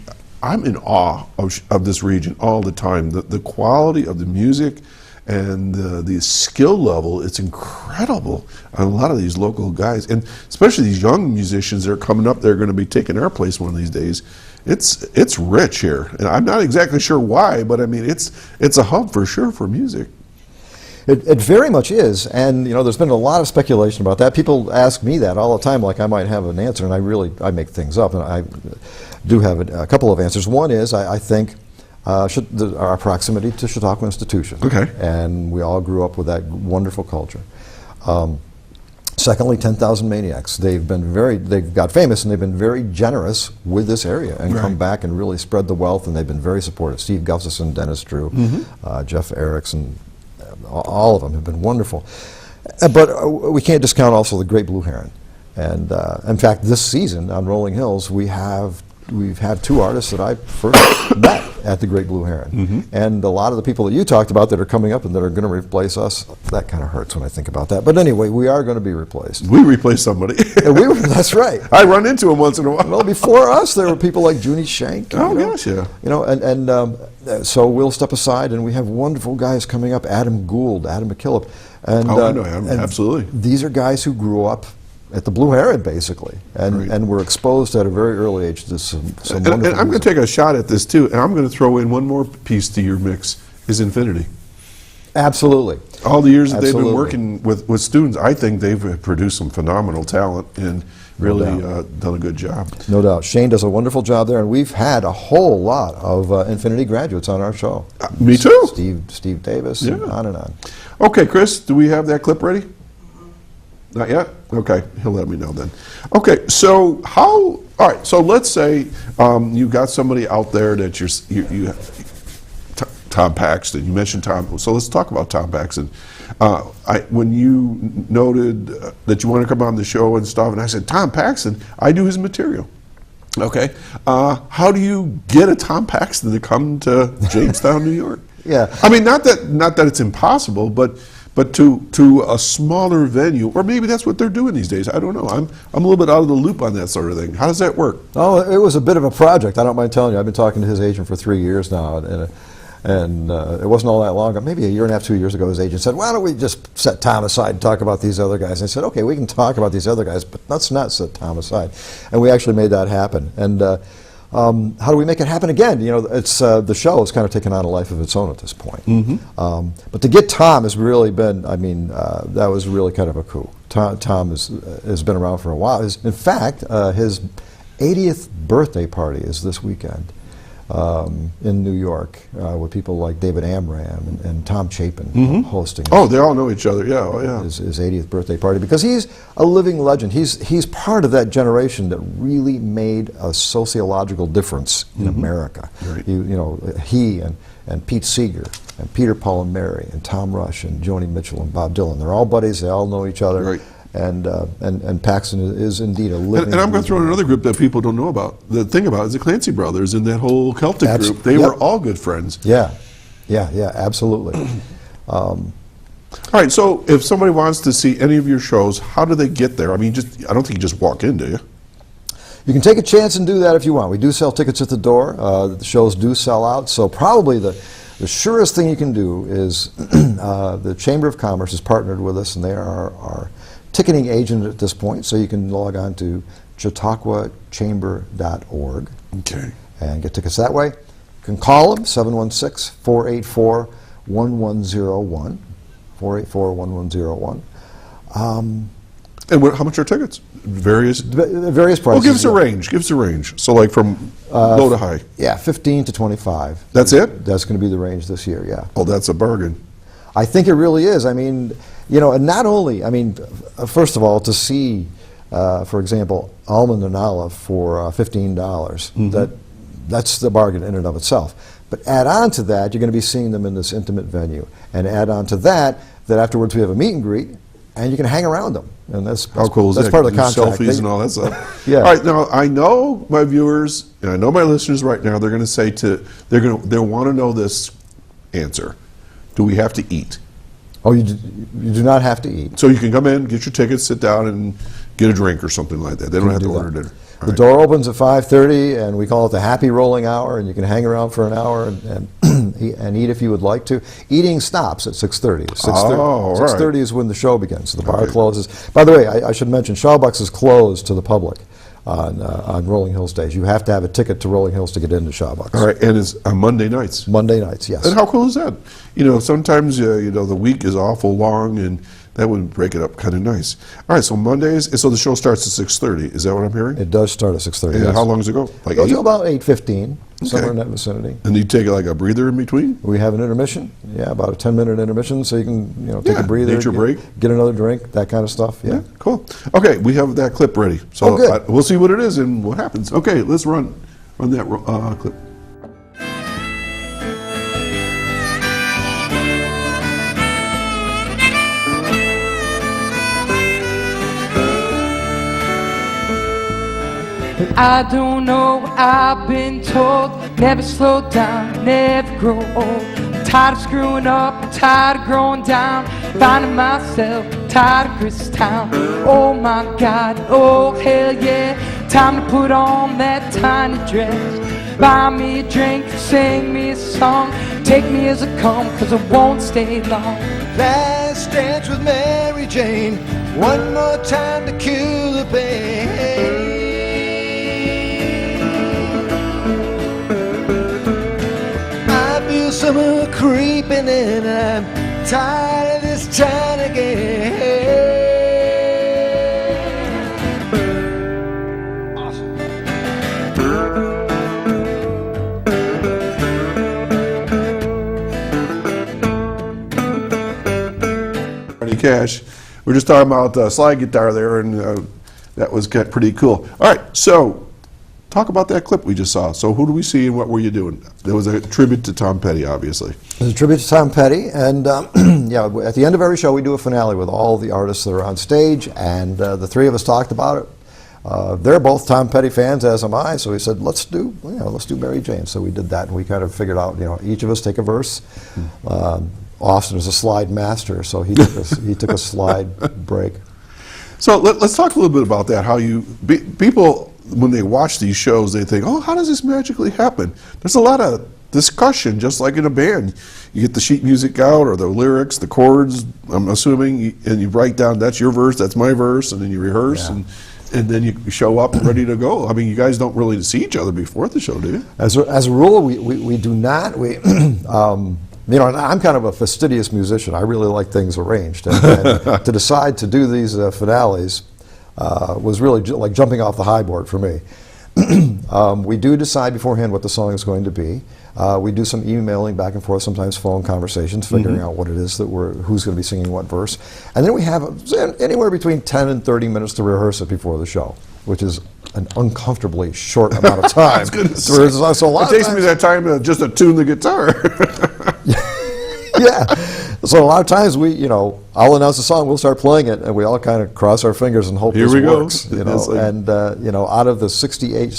I'm in awe of this region all the time. The quality of the music and the skill level, it's incredible on a lot of these local guys, and especially these young musicians that are coming up, they're going to be taking our place one of these days. It's rich here, and I'm not exactly sure why, but I mean, it's a hub for sure for music. It very much is, and there's been a lot of speculation about that. People ask me that all the time, like I might have an answer, and I make things up, and I do have a couple of answers. One is I think our proximity to Chautauqua Institution, and we all grew up with that wonderful culture. Secondly, 10,000 Maniacs. They've got famous, and they've been very generous with this area, and come back and really spread the wealth, and they've been very supportive. Steve Gustafson, Dennis Drew, Jeff Erickson. All of them have been wonderful. But we can't discount also the Great Blue Heron. And in fact, this season on Rolling Hills, we've had two artists that I first met at the Great Blue Heron. And a lot of the people that you talked about that are coming up and that are going to replace us, that kind of hurts when I think about that. But anyway, we are going to be replaced. We replaced somebody. That's right. I run into them once in a while. Well, before us, there were people like Junie Shank. Gosh, yeah. So we'll step aside, and we have wonderful guys coming up. Adam Gould, Adam McKillop. And, I know him, absolutely. These are guys who grew up at the Blue Heron, basically, and were exposed at a very early age to some wonderful And I'm going to take a shot at this, too, and I'm going to throw in one more piece to your mix, is Infinity. Absolutely. All the years that they've been working with students, I think they've produced some phenomenal talent and really done a good job. No doubt. Shane does a wonderful job there, and we've had a whole lot of Infinity graduates on our show. Me too. Steve Davis, and on and on. Okay, Chris, do we have that clip ready? Not yet? Okay, he'll let me know then. Okay, so all right, so let's say you got somebody out there that you Tom Paxton, you mentioned Tom, so let's talk about Tom Paxton. When you noted that you want to come on the show and stuff, and I said, Tom Paxton, I do his material. Okay, how do you get a Tom Paxton to come to Jamestown, New York? Yeah. I mean, not that it's impossible, but to a smaller venue, or maybe that's what they're doing these days. I don't know. I'm a little bit out of the loop on that sort of thing. How does that work? Oh, it was a bit of a project. I don't mind telling you. I've been talking to his agent for 3 years now, and it wasn't all that long ago. Maybe a year and a half, 2 years ago, his agent said, "Why don't we just set Tom aside and talk about these other guys?" And I said, "Okay, we can talk about these other guys, but let's not set Tom aside." And we actually made that happen. And how do we make it happen again? It's the show has kind of taken on a life of its own at this point. But to get Tom has really been, that was really kind of a coup. Tom has been around for a while. In fact, his 80th birthday party is this weekend. in New York with people like David Amram and Tom Chapin hosting. Oh, they all know each other. Yeah, oh, yeah. His 80th birthday party, because he's a living legend. He's part of that generation that really made a sociological difference in America. Right. He and Pete Seeger and Peter, Paul and Mary and Tom Rush and Joni Mitchell and Bob Dylan. They're all buddies. They all know each other. Right. And Paxton is indeed a living. And I'm going to throw in another group that people don't know about. The thing about it is the Clancy brothers and that whole Celtic group. They were all good friends. Yeah, absolutely. All right, so if somebody wants to see any of your shows, how do they get there? I mean, I don't think you just walk in, do you? You can take a chance and do that if you want. We do sell tickets at the door. The shows do sell out, so probably the surest thing you can do is the Chamber of Commerce has partnered with us, and they are our ticketing agent at this point, so you can log on to chautauquachamber.org and get tickets that way. You can call them, 716-484-1101, 484-1101. And how much are tickets? Various prices. Well, give us a range. Give us a range. So like from low to high. Yeah, 15 to 25. That's it? That's going to be the range this year, yeah. Oh, that's a bargain. I think it really is. I mean, and not only, first of all, to see, for example, Almond and Olive for $15, that's the bargain in and of itself. But add on to that, you're going to be seeing them in this intimate venue. And add on to that afterwards we have a meet and greet, and you can hang around them. And that's how cool is that? That's part of the contract. Selfies and all that stuff. Yeah. All right, now I know my viewers and I know my listeners right now. They're going to say they'll want to know this answer. Do we have to eat? Oh, you do not have to eat. So you can come in, get your tickets, sit down, and get a drink or something like that. They don't have to order dinner. The door opens at 5:30, and we call it the happy rolling hour, and you can hang around for an hour and eat if you would like to. Eating stops at 6:30. 6:30 is when the show begins. The bar closes. By the way, I should mention, Shawbucks is closed to the public on Rolling Hills days. You have to have a ticket to Rolling Hills to get into Shawbucks. All right, and it's on Monday nights. Monday nights, yes. And how cool is that? Sometimes the week is awful long, and that would break it up kind of nice. All right, so Mondays, so the show starts at 6:30. Is that what I'm hearing? It does start at 6:30. And yes. how long does it go? Like it goes about 8:15, somewhere in that vicinity. And you take like a breather in between? We have an intermission, about a 10-minute intermission, so you can take a breather, nature break, get another drink, that kind of stuff. Yeah, cool. Okay, we have that clip ready. So good. We'll see what it is and what happens. Okay, let's run that clip. I don't know, I've been told, never slow down, never grow old. I'm tired of screwing up, I'm tired of growing down, finding myself tired of Christown. Oh my God, oh hell yeah, time to put on that tiny dress. Buy me a drink, sing me a song, take me as I come, cause I won't stay long. Last dance with Mary Jane, one more time to kill the pain. Summer creeping in, I'm tired of this town again. Awesome. Johnny Cash. We're just talking about slide guitar there, and that was pretty cool. All right, so talk about that clip we just saw. So who do we see and what were you doing? There was a tribute to Tom Petty, obviously. It was a tribute to Tom Petty, and at the end of every show we do a finale with all the artists that are on stage, and the three of us talked about it. They're both Tom Petty fans, as am I, so we said, let's do Mary Jane. So we did that, and we kind of figured out, each of us take a verse. Austin is a slide master, so he took a slide break. So let's talk a little bit about that. How people, when they watch these shows, they think, oh, how does this magically happen? There's a lot of discussion, just like in a band. You get the sheet music out, or the lyrics, the chords, I'm assuming, and you write down, that's your verse, that's my verse, and then you rehearse, and then you show up ready to go. I mean, you guys don't really see each other before the show, do you? As a rule, we do not. And I'm kind of a fastidious musician. I really like things arranged. And to decide to do these finales was really like jumping off the high board for me. We do decide beforehand what the song is going to be. We do some emailing back and forth, sometimes phone conversations, figuring out what it is that who's going to be singing what verse. And then we have anywhere between 10 and 30 minutes to rehearse it before the show, which is an uncomfortably short amount of time. I was going to say, it takes me that time to just tune the guitar. Yeah. So a lot of times I'll announce a song, we'll start playing it, and we all kind of cross our fingers and hope this works. And out of the 68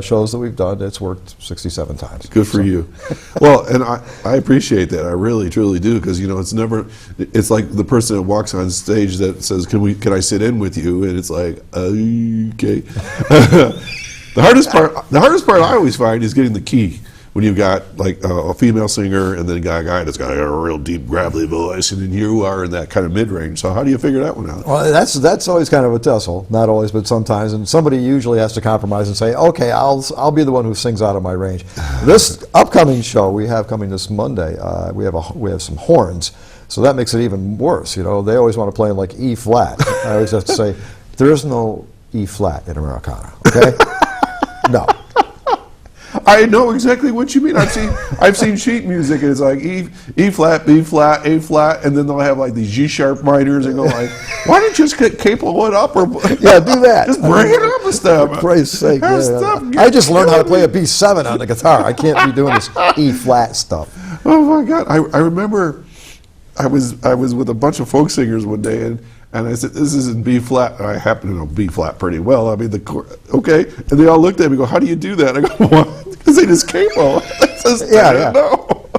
shows that we've done, it's worked 67 times. Good for you. Well, and I appreciate that. I really, truly do, because it's like the person that walks on stage that says, "Can I sit in with you?" And it's like, okay. The hardest part I always find is getting the key. When you've got like a female singer and then a guy that's got a real deep gravelly voice, and then you are in that kind of mid-range. So how do you figure that one out? Well, that's always kind of a tussle. Not always, but sometimes. And somebody usually has to compromise and say, "Okay, I'll be the one who sings out of my range." This upcoming show we have coming this Monday, we have some horns, so that makes it even worse. They always want to play in like E flat. I always have to say, there is no E flat in Americana. Okay, no. I know exactly what you mean. I've seen sheet music, and it's like E flat, B flat, A flat, and then they'll have like these G sharp minors, and go like, "Why don't you just capo it up, or yeah, do that? Just bring it up a step." For Christ's sake! I just learned how to play a B7 on the guitar. I can't be doing this E flat stuff. Oh my God! I remember I was with a bunch of folk singers one day, and I said, "This is in B flat." I happen to know B flat pretty well. I mean, okay. And they all looked at me and go, "How do you do that?" I go, "What?" Because they just capo. Yeah. No.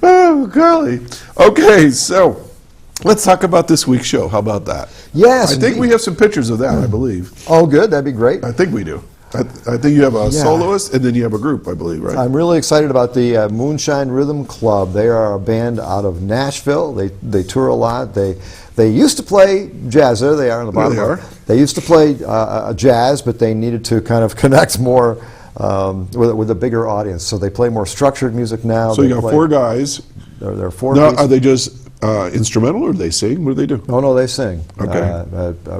Oh, golly. Okay, so let's talk about this week's show. How about that? Yes. I think we have some pictures of that, I believe. Oh, good. That'd be great. I think we do. I think you have a soloist, and then you have a group, I believe, right? I'm really excited about the Moonshine Rhythm Club. They are a band out of Nashville. They tour a lot. They used to play jazz. There they are on the bottom. There they are. They used to play jazz, but they needed to kind of connect more with a bigger audience. So they play more structured music now. So you got four guys. There are four Now, pieces. are they just instrumental, or do they sing? What do they do? Oh, no, they sing. Okay.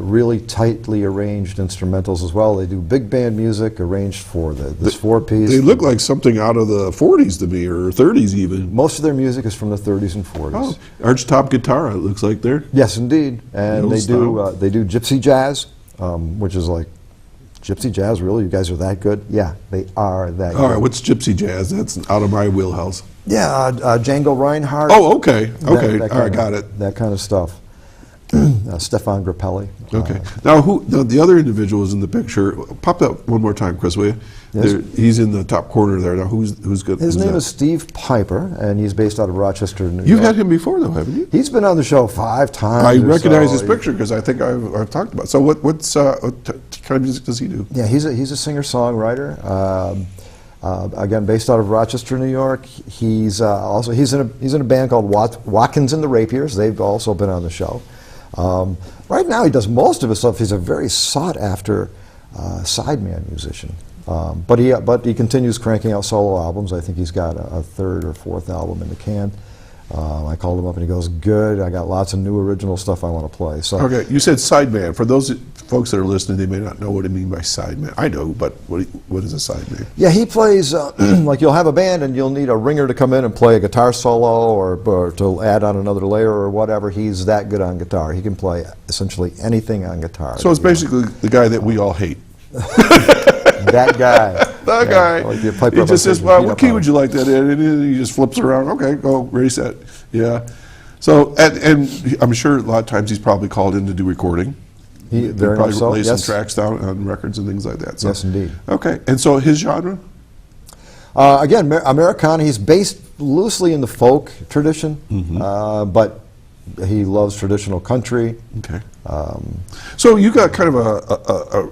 Really tightly arranged instrumentals as well. They do big band music arranged for this four-piece. They look like something out of the 40s to me, or 30s even. Most of their music is from the 30s and 40s. Oh, archtop guitar, it looks like there. Yes, indeed. And they style. do gypsy jazz, which is like, gypsy jazz, really? You guys are that good? Yeah, they are that good. All right, what's gypsy jazz? That's out of my wheelhouse. Yeah, Django Reinhardt. Oh, okay. Okay, all right, got it. That kind of stuff. Stefan Grappelli. Okay. Now, the other individual is in the picture. Pop that one more time, Chris, will you? Yes. He's in the top corner there. Now, who's good? His name is Steve Piper, and he's based out of Rochester, New York. You've had him before, though, haven't you? He's been on the show 5 times. I recognize his picture because I think I've talked about it. So what kind of music does he do? Yeah, he's a singer-songwriter. Again, based out of Rochester, New York. He's in a band called Watkins and the Rapiers. They've also been on the show. Right now, he does most of his stuff. He's a very sought-after sideman musician. But he continues cranking out solo albums. I think he's got a 3rd or 4th album in the can. I called him up and he goes, "Good, I got lots of new original stuff I want to play." So okay, you said sideman. For those folks that are listening, they may not know what I mean by sideman. I know, but what is a sideman? yeah, he plays like you'll have a band and you'll need a ringer to come in and play a guitar solo or to add on another layer or whatever. He's that good on guitar. He can play essentially anything on guitar. So it's basically the guy that we all hate. That guy. That guy. Like the piper He up just on says, stage "Well, and beat what up key on would him. you like that in?" And he just flips around. Okay, go, ready, set. Yeah. So, and I'm sure a lot of times he's probably called in to do recording. He, They very probably much so, lay yes. some tracks down on records and things like that. So, Yes, indeed. Okay, and so his genre? Again, Americana, he's based loosely in the folk tradition, but he loves traditional country. Okay. So you got kind of a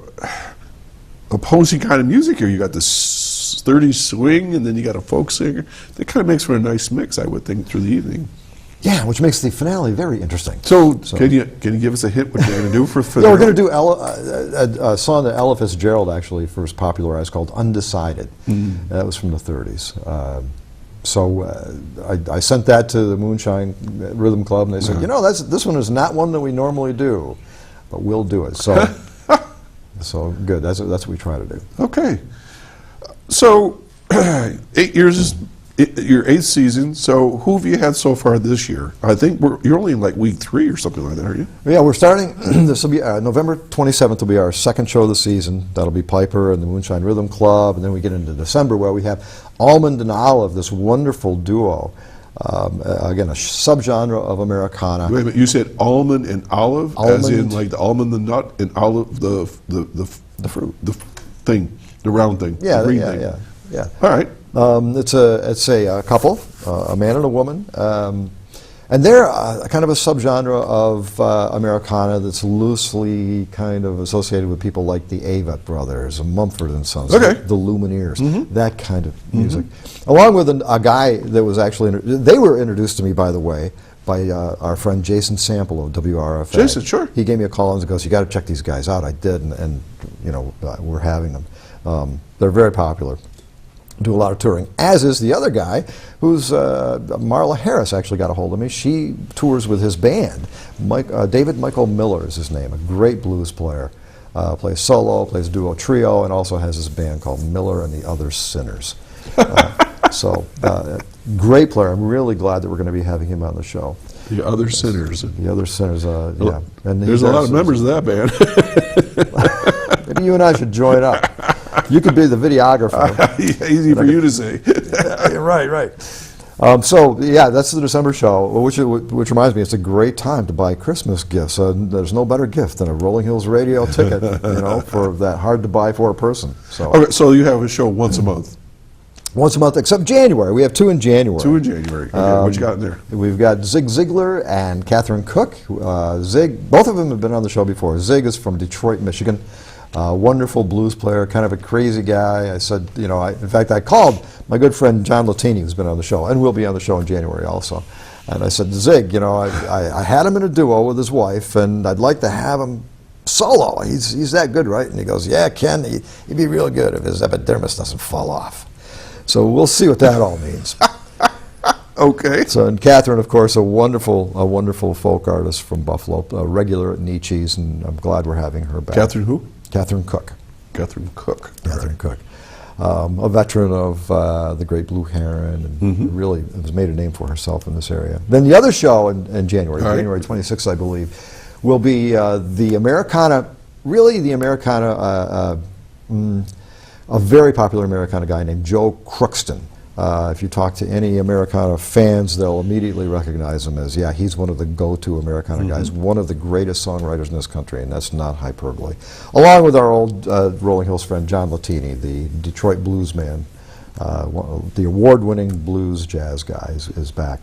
opposing kind of music here. You got this 30s swing, and then you got a folk singer. That kind of makes for a nice mix, I would think, through the evening. Yeah, which makes the finale very interesting. So can you give us a hint what you're going to do for Yeah, we're going to do a song that Ella Fitzgerald actually first popularized called "Undecided." That was from the 30s. I sent that to the Moonshine Rhythm Club, and they said, "You know, this one is not one that we normally do, but we'll do it." So So good. That's what we try to do. Okay. So, 8 years, your 8th season. So, who have you had so far this year? I think you're only in like week 3 or something like that, aren't you? Yeah, we're starting. This will be November 27th. Will be our second show of the season. That'll be Piper and the Moonshine Rhythm Club, and then we get into December where we have Almond and Olive, this wonderful duo. Again, a subgenre of Americana. Wait a minute, you said almond and olive, as in Almond. like the almond, the nut, and olive, the fruit. the thing, the round thing, Yeah, the green yeah, thing. yeah. All right. It's a couple, a man and a woman, and they're kind of a subgenre of Americana that's loosely kind of associated with people like the Avett Brothers, Mumford and Sons, Okay. the Lumineers, that kind of music. Along with a guy that was actually, they were introduced to me, by the way, by our friend Jason Sample of WRFA. Jason, sure. He gave me a call and goes, "You got to check these guys out." I did, and we're having them. They're very popular. Do a lot of touring, as is the other guy, who's Marla Harris actually got a hold of me. She tours with his band. David Michael Miller is his name, a great blues player. Plays solo, plays duo trio, and also has his band called Miller and the Other Sinners. Great player. I'm really glad that we're going to be having him on the show. The Other Sinners. The Other Sinners, yeah. And There's a lot of members of that band. Maybe you and I should join up. You could be the videographer. Easy for you to say. Right. So yeah, that's the December show, which reminds me, it's a great time to buy Christmas gifts. There's no better gift than a Rolling Hills Radio ticket, for that hard to buy for a person. So Okay, so you have a show once a month. once a month, except January. We have 2 in January. 2 in January. Okay, what you got in there? We've got Zig Ziglar and Catherine Cook. Zig, both of them have been on the show before. Zig is from Detroit, Michigan. Wonderful blues player, kind of a crazy guy. I said, in fact, I called my good friend John Latini, who's been on the show, and will be on the show in January also. And I said, Zig, I had him in a duo with his wife, and I'd like to have him solo. He's that good, right? And he goes, yeah, Ken, he'd be real good if his epidermis doesn't fall off. So we'll see what that all means. Okay. So, and Catherine, of course, a wonderful folk artist from Buffalo, a regular at Nietzsche's, and I'm glad we're having her back. Catherine who? Catherine Cook. Catherine Cook. Catherine Cook. A veteran of the Great Blue Heron, and really has made a name for herself in this area. Then the other show in January, All right. January 26th, I believe, will be the Americana, a very popular Americana guy named Joe Crookston. If you talk to any Americana fans, they'll immediately recognize him as, he's one of the go-to Americana guys, one of the greatest songwriters in this country, and that's not hyperbole. Along with our old Rolling Hills friend, John Latini, the Detroit blues man, the award-winning blues jazz guy is back.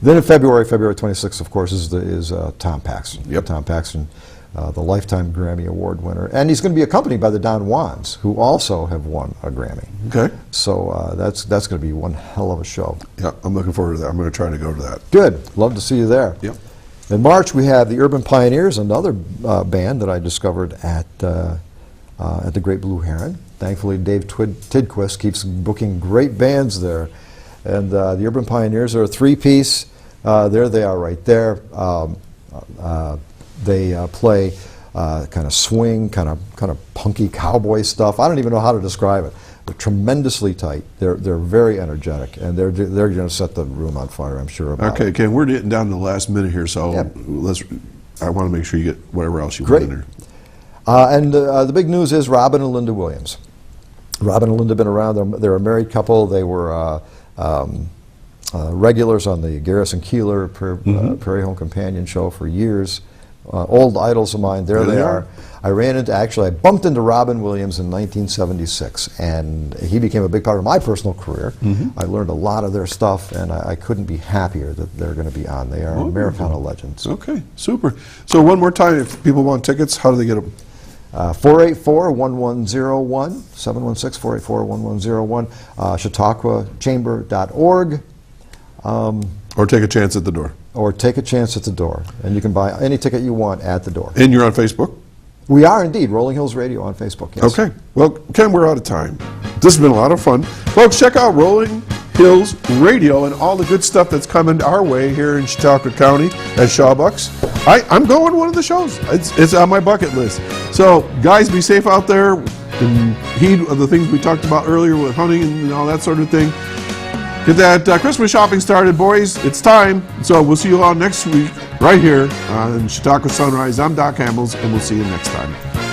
Then in February 26th, of course, is Tom Paxton. Yep. Tom Paxton, the Lifetime Grammy Award winner. And he's going to be accompanied by the Don Juans, who also have won a Grammy. Okay. So that's going to be one hell of a show. Yeah, I'm looking forward to that. I'm going to try to go to that. Good. Love to see you there. Yep. In March, we have the Urban Pioneers, another band that I discovered at the Great Blue Heron. Thankfully, Dave Tidquist keeps booking great bands there. And the Urban Pioneers are a 3-piece. There they are right there. They play kind of swing, kind of punky cowboy stuff. I don't even know how to describe it. They're tremendously tight. They're very energetic, and they're going to set the room on fire, I'm sure about Okay, it. Ken, we're getting down to the last minute here, so Yep. I want to make sure you get whatever else you Great. want in there. And the big news is Robin and Linda Williams. Robin and Linda have been around. They're a married couple. They were regulars on the Garrison Keillor Prairie Home Companion show for years. Old idols of mine. There they are. I bumped into Robin Williams in 1976, and he became a big part of my personal career. I learned a lot of their stuff, and I couldn't be happier that they're going to be on. They are Americana legends. Okay, super. So one more time, if people want tickets, how do they get them? 484-1101, 716-484-1101, chautaquachamber.org. Or take a chance at the door. Or take a chance at the door. And you can buy any ticket you want at the door. And you're on Facebook? We are indeed, Rolling Hills Radio on Facebook, yes. Okay. Well, Ken, we're out of time. This has been a lot of fun. Folks, check out Rolling Hills Radio and all the good stuff that's coming our way here in Chautauqua County at Shawbucks. I'm going to one of the shows. It's on my bucket list. So, guys, be safe out there and heed of the things we talked about earlier with hunting and all that sort of thing. Get that Christmas shopping started, boys. It's time. So we'll see you all next week right here on Chautauqua Sunrise. I'm Doc Hamels, and we'll see you next time.